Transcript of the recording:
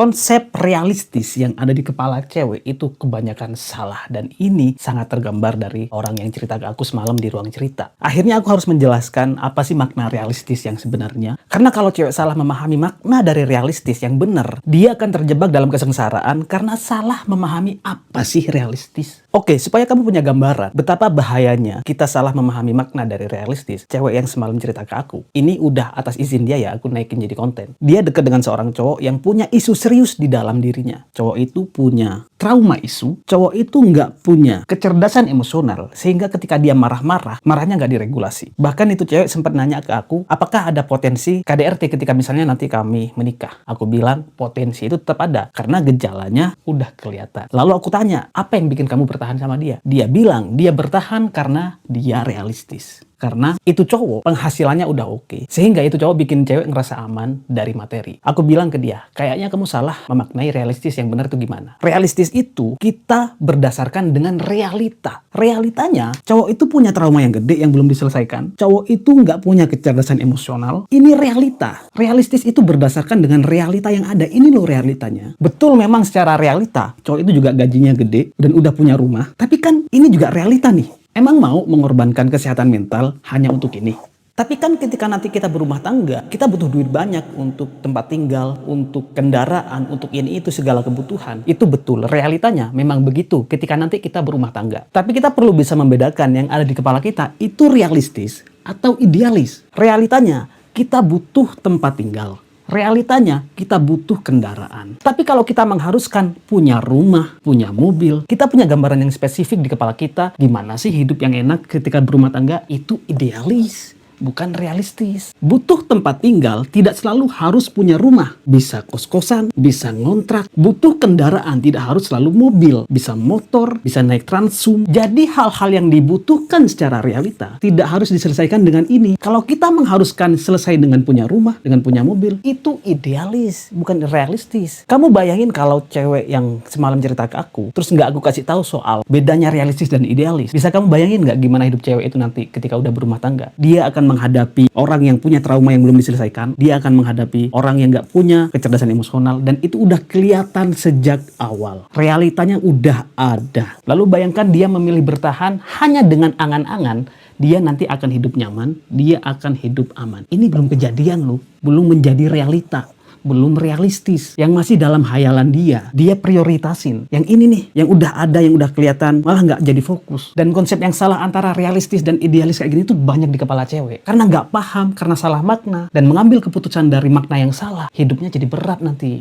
Konsep realistis yang ada di kepala cewek itu kebanyakan salah. Dan ini sangat tergambar dari orang yang cerita ke aku semalam di ruang cerita. Akhirnya aku harus menjelaskan apa sih makna realistis yang sebenarnya. Karena kalau cewek salah memahami makna dari realistis yang benar, dia akan terjebak dalam kesengsaraan karena salah memahami apa sih realistis. Oke, supaya kamu punya gambaran betapa bahayanya kita salah memahami makna dari realistis, cewek yang semalam cerita ke aku, ini udah atas izin dia ya, aku naikin jadi konten. Dia deket dengan seorang cowok yang punya isu serius di dalam dirinya. Cowok itu punya trauma isu, cowok itu nggak punya kecerdasan emosional, sehingga ketika dia marah-marah, marahnya nggak diregulasi. Bahkan itu cewek sempat nanya ke aku, apakah ada potensi KDRT ketika misalnya nanti kami menikah? Aku bilang, potensi itu tetap ada, karena gejalanya udah kelihatan. Lalu aku tanya, apa yang bikin kamu bertahan sama dia? Dia bilang, dia bertahan karena dia realistis. Karena itu cowok penghasilannya udah oke. Sehingga itu cowok bikin cewek ngerasa aman dari materi. Aku bilang ke dia, kayaknya kamu salah memaknai realistis yang benar itu gimana. Realistis itu kita berdasarkan dengan realita. Realitanya, cowok itu punya trauma yang gede yang belum diselesaikan. Cowok itu nggak punya kecerdasan emosional. Ini realita. Realistis itu berdasarkan dengan realita yang ada. Ini loh realitanya. Betul memang secara realita, cowok itu juga gajinya gede dan udah punya rumah. Tapi kan ini juga realita nih. Emang mau mengorbankan kesehatan mental hanya untuk ini? Tapi kan ketika nanti kita berumah tangga, kita butuh duit banyak untuk tempat tinggal, untuk kendaraan, untuk ini itu segala kebutuhan. Itu betul, realitanya memang begitu ketika nanti kita berumah tangga. Tapi kita perlu bisa membedakan yang ada di kepala kita itu realistis atau idealis. Realitanya kita butuh tempat tinggal. Realitanya kita butuh kendaraan. Tapi kalau kita mengharuskan punya rumah, punya mobil, kita punya gambaran yang spesifik di kepala kita, gimana sih hidup yang enak ketika berumah tangga, itu idealis. Bukan realistis. Butuh tempat tinggal tidak selalu harus punya rumah. Bisa kos-kosan, bisa ngontrak. Butuh kendaraan tidak harus selalu mobil. Bisa motor, bisa naik transum. Jadi hal-hal yang dibutuhkan secara realita tidak harus diselesaikan dengan ini. Kalau kita mengharuskan selesai dengan punya rumah, dengan punya mobil, itu idealis, bukan realistis. Kamu bayangin kalau cewek yang semalam cerita ke aku, terus nggak aku kasih tahu soal bedanya realistis dan idealis. Bisa kamu bayangin nggak gimana hidup cewek itu nanti ketika udah berumah tangga? Dia akan menghadapi orang yang punya trauma yang belum diselesaikan. Dia akan menghadapi orang yang nggak punya kecerdasan emosional. Dan itu udah kelihatan sejak awal. Realitanya udah ada. Lalu bayangkan dia memilih bertahan hanya dengan angan-angan. Dia nanti akan hidup nyaman. Dia akan hidup aman. Ini belum kejadian loh. Belum menjadi realita. Belum realistis, yang masih dalam hayalan dia prioritasin yang ini nih, yang udah ada, yang udah kelihatan, malah nggak jadi fokus. Dan konsep yang salah antara realistis dan idealis kayak gini tuh banyak di kepala cewek, karena nggak paham, karena salah makna, dan mengambil keputusan dari makna yang salah, hidupnya jadi berat nanti.